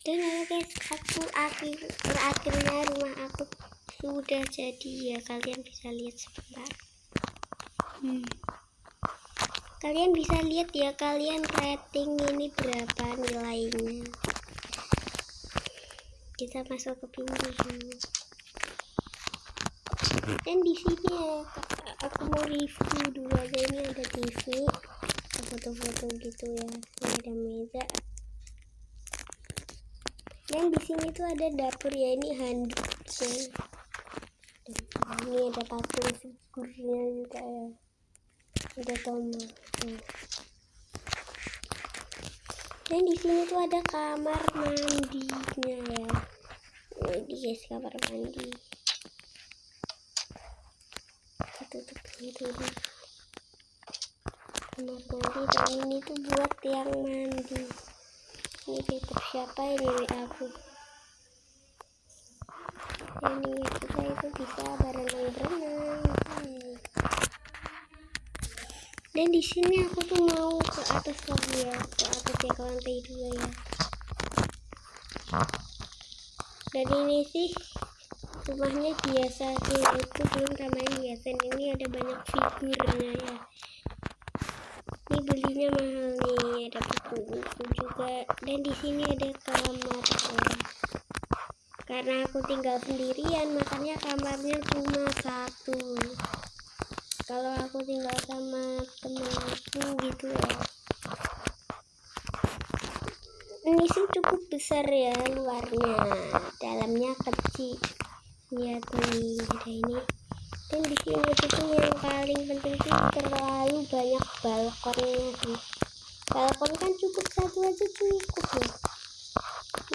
Dan guys, akhirnya rumah aku sudah jadi ya, kalian bisa lihat sebentar. Kalian bisa lihat ya, kalian rating ini berapa nilainya. Kita masuk ke pintu dulu. Dan di sini ya, aku mau review dulu aja. Ini ada TV, foto-foto gitu ya. Ini ada meja. Dan di sini tuh ada dapur ya, ini handuknya. Ini ada patung figurnya juga ya. Ada tombol. Dan di sini tuh ada kamar mandinya ya. Ini guys, kamar mandi. Tutup pintu dulu. Kamar mandi, dan ini tuh buat yang mandi. Ini fitur siapa ini, aku. Ini kita itu bisa berenang-berenang. Dan di sini aku tuh mau ke atas lagi ya, ke lantai 2 ya. Dan ini sih rumahnya biasa sih, itu belum tambahin hiasan. Ini ada banyak figurnya ya. Ini belinya mahal nih, ada buku-buku juga. Dan di sini ada kamar ya. Karena aku tinggal sendirian, makanya kamarnya cuma 1. Kalau aku tinggal sama temanku gitu ya, ini sih cukup besar ya luarnya, dalamnya kecil. Lihat nih, ada ini. Dan di sini tuh yang paling penting tuh terlalu banyak balkonnya sih. Balkon kan cukup 1 aja cukup ya.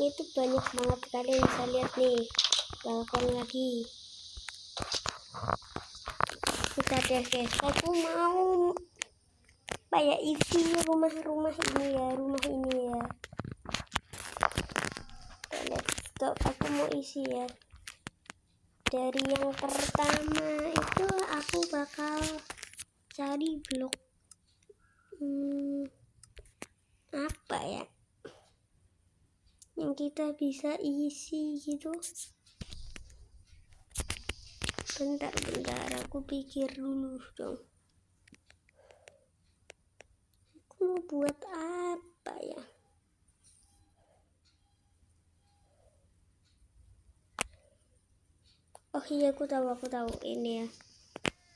Ini tuh banyak banget, kalian bisa lihat nih, balkon lagi. Kita deh guys, aku mau kayak isi rumah ini ya. Let's go, aku mau isi ya. Dari yang pertama itu aku bakal cari blok apa ya yang kita bisa isi gitu. Bentar, aku pikir dulu dong. Aku mau buat apa ya? Oh iya, aku tahu ini ya.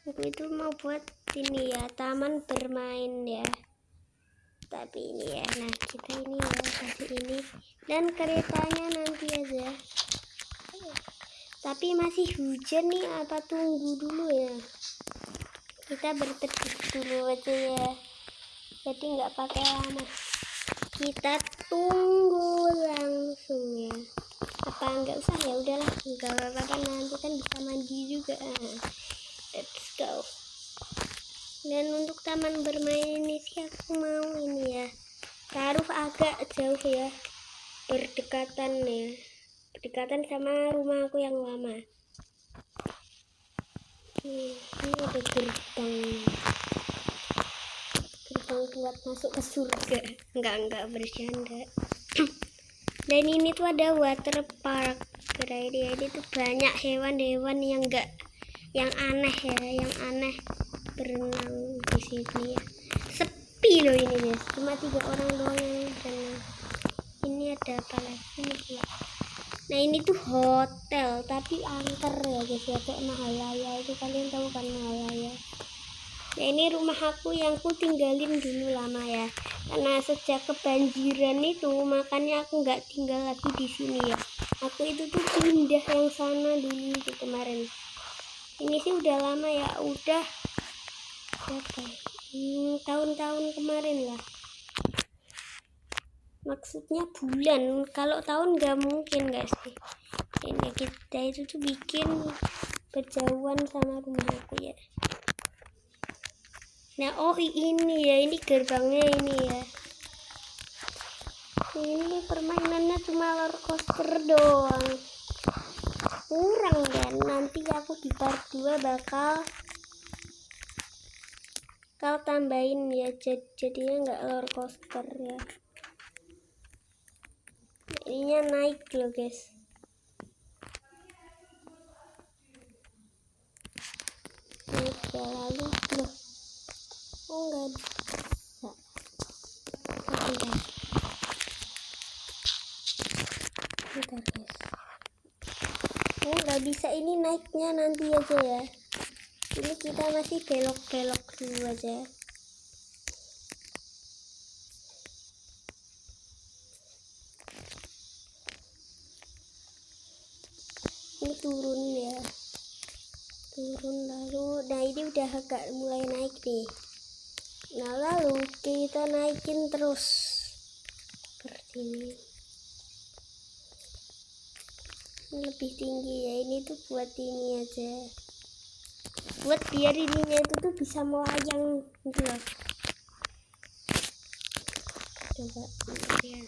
Aku itu mau buat ini ya, taman bermain ya. Tapi ini ya, nah kita ini ya, kasih ini. Dan keretanya nanti aja. Tapi masih hujan nih, apa tunggu dulu ya? Kita berteduh dulu aja ya. Jadi nggak pakai lama. Kita tunggu langsung ya. Apa nggak usah ya? Udahlah, nggak apa-apa, nanti kan bisa mandi juga. Let's go. Dan untuk taman bermain ini sih aku mau ini ya, taruh agak jauh ya, berdekatan sama rumah aku yang lama. Ini ada gerbang buat masuk ke surga. Enggak bercanda. Dan ini tuh ada water park. Ini tuh banyak hewan-hewan yang aneh ya, yang aneh berenang di sini ya. Sepi loh ini guys, cuma 3 orang doang yang berenang. Ini ada apa lagi nih ya? Nah ini tuh hotel tapi angker ya guys ya, kayak Mahalaya itu, kalian tahu kan Mahalaya? Nah ini rumah aku yang ku tinggalin dulu lama ya, karena sejak kebanjiran itu makanya aku nggak tinggal lagi di sini ya. Aku itu tuh pindah yang sana dulu itu kemarin. Ini sih udah lama ya, udah berapa? Tahun-tahun kemarin lah. Maksudnya bulan, kalau tahun nggak mungkin guys sih. Ini kita itu tuh bikin berjauhan sama rumah aku ya. Nah oh ini ya, ini gerbangnya ini ya. Ini permainannya cuma roller coaster doang, kurang kan. Nanti aku di part 2 bakal tambahin ya, jadinya nggak roller coaster ya. ininya naik loh guys. Naik ya, lalu loh, oh nggak bisa. Bentar guys, oh nggak bisa, ini naiknya nanti aja ya. Ini kita masih belok-belok dulu aja. Ini turun ya, turun lalu, nah ini udah agak mulai naik nih. Nah lalu kita naikin terus seperti ini. Ini lebih tinggi ya, ini tuh buat ini aja, buat biar ininya itu tuh bisa melayang gitu loh. Coba ya,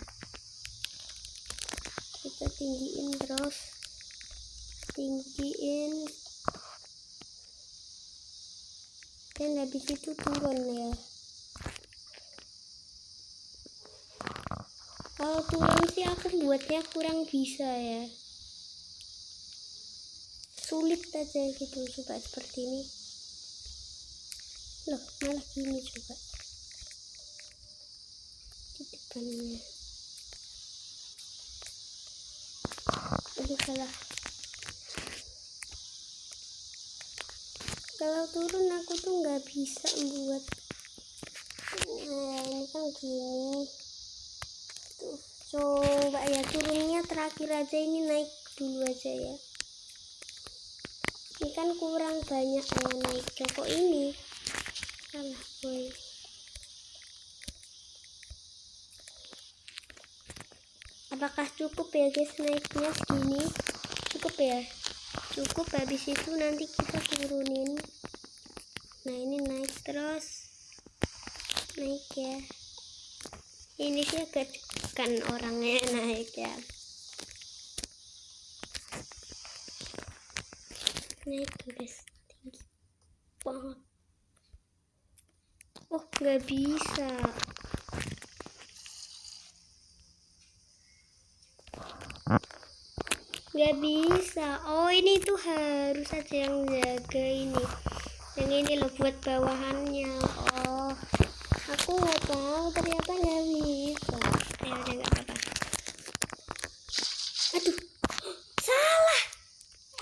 kita tinggiin terus, tinggiin, dan habis itu turun ya. Kalau turun sih aku buatnya kurang bisa ya, sulit aja gitu. Coba seperti ini loh, malah gini. Coba di depannya, aduh salah. Kalau turun aku tuh nggak bisa buat. Nah ini kan gini tuh. Coba ya turunnya terakhir aja, ini naik dulu aja ya. Ini kan kurang banyak ya naik kok ini. Salah boy. Apakah cukup ya guys naiknya segini? Cukup ya? Cukup. Habis itu nanti kita turunin. Nah ini naik terus, naik ya. Ini sih agak kan orangnya naik ya. Naik guys, tinggi banget. Oh nggak bisa. Nggak bisa. Oh ini tuh harus aja yang jaga ini. Yang ini loh buat bawahannya. Oh aku nggak tahu, ternyata nggak bisa. Ya udah nggak apa-apa. Aduh, salah.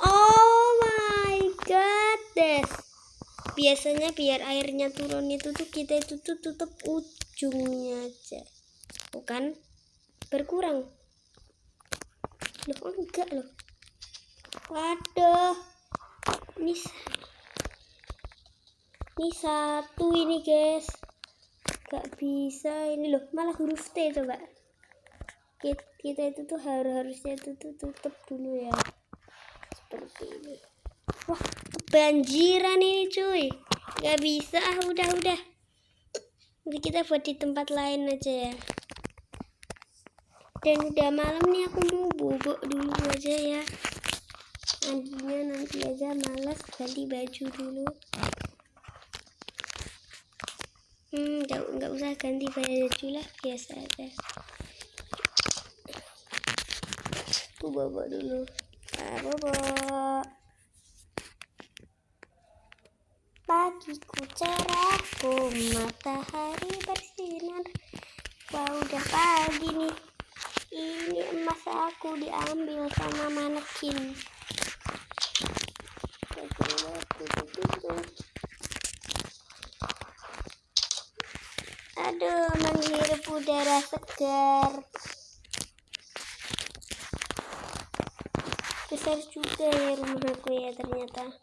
Oh my god, des. Biasanya biar airnya turun itu tuh kita itu tuh tutup ujungnya aja, bukan berkurang. Loh enggak loh. Waduh, ini satu ini guys, gak bisa ini loh, malah huruf T. Coba kita itu tuh harusnya itu tuh tutup dulu ya, seperti ini. Wah kebanjiran ini cuy, gak bisa. Udah nanti kita buat di tempat lain aja ya. Dan udah malam nih, aku mau bobok dulu aja ya. Mandinya nanti aja, malas ganti baju dulu. Nggak usah ganti baju lah, biasa aja. Aku bobok dulu. Bobok. Pagiku cerahku, matahari bersinar. Wah udah pagi nih. Ini emas aku diambil sama manekin. Aduh, menghirup udara segar. Besar juga ya rumah aku ya ternyata.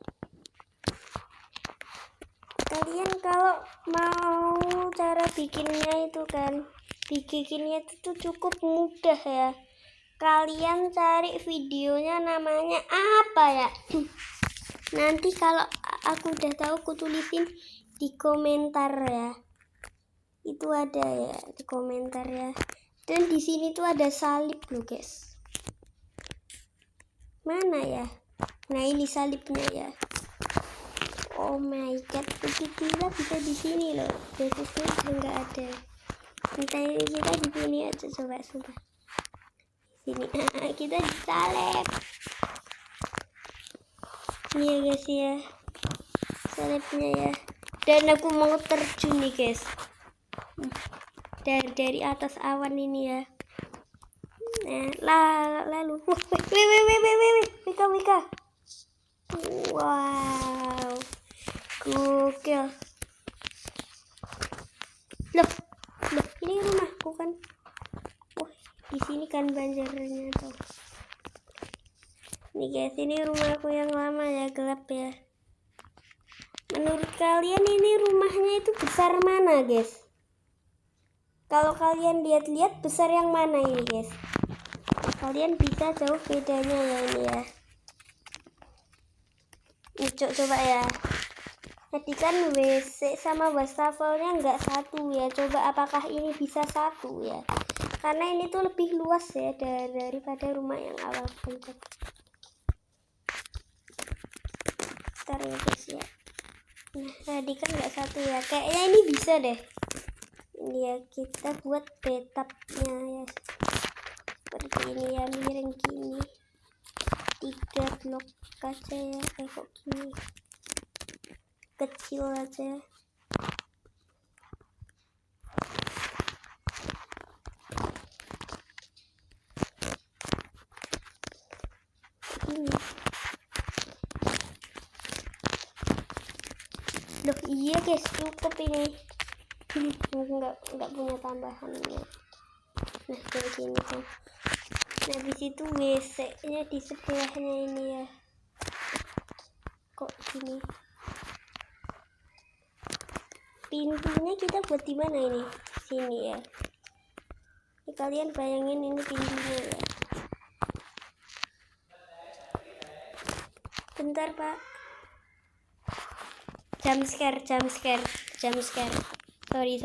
Kalian kalau mau cara bikinnya itu kan, bikinnya itu tuh cukup mudah ya. Kalian cari videonya, namanya apa ya? Nanti kalau aku udah tahu aku tulisin di komentar ya. Itu ada ya di komentar ya. Dan di sini tuh ada salib loh guys. Mana ya? Nah ini salibnya ya. Oh my god, begitulah bisa di sini loh. Biasanya nggak ada. Entah ini kita di sini aja, coba sumpah. Sini kita disalep. Ini ya guys ya, salepnya ya. Dan aku mau terjun nih guys, dari atas awan ini ya. Nah, lalu Mika. Wow, gokil. Loh, ini rumahku kan. Di sini kan banjarnya tuh. Nih guys, ini rumahku yang lama ya, gelap ya. Menurut kalian ini rumahnya itu besar mana guys? Kalau kalian lihat-lihat besar yang mana ini guys? Kalian bisa jauh bedanya ya ini ya. Ini coba ya. Tadi kan WC sama wastafelnya nggak satu ya. Coba apakah ini bisa satu ya? Karena ini tuh lebih luas ya daripada rumah yang awal bentuk. Ntar ya guys ya. Nah tadi kan nggak satu ya. Kayaknya ini bisa deh. Ini ya, kita buat bathtubnya ya. Seperti ini ya, miring gini. 3 blok aja ya. Kok gini. Kecil aja. Ini. Loh iya guys, cukup ini. Enggak punya tambahannya. Nah kayak gini tuh. Nah di situ WC-nya di sebelahnya ini ya. Kok gini? Pintunya kita buat di mana ini? Sini ya. Ini kalian bayangin ini pintunya ya. Bentar pak. Jump scare. Sorry.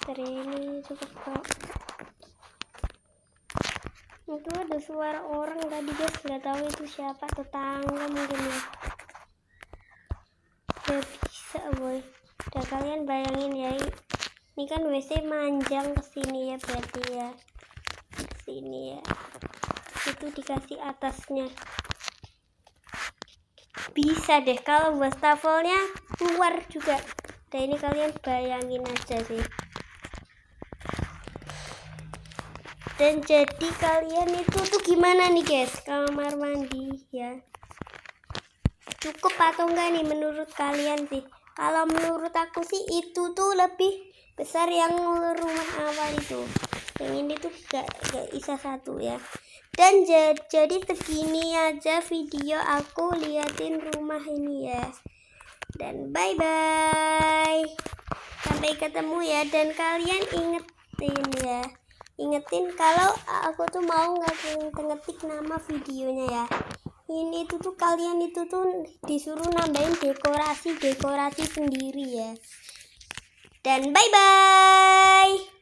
Ini cukup pak. Itu ada suara orang tadi guys, nggak tahu itu siapa, tetangga mungkin ya. Gak bisa boy. Udah kalian bayangin ya, ini kan WC manjang ke sini ya, berarti ya sini ya. Itu dikasih atasnya. Bisa deh kalau wastafelnya keluar juga. Nah ini kalian bayangin aja sih. Dan jadi kalian itu tuh gimana nih guys, kamar mandi ya, cukup atau enggak nih menurut kalian sih? Kalau menurut aku sih itu tuh lebih besar yang rumah awal itu. Yang ini tuh gak bisa satu ya. Dan jadi segini aja video aku liatin rumah ini ya. Dan bye bye, sampai ketemu ya. Dan kalian ingetin kalau aku tuh mau ngetik nama videonya ya. Ini tuh kalian itu tuh disuruh nambahin dekorasi sendiri ya. Dan bye bye.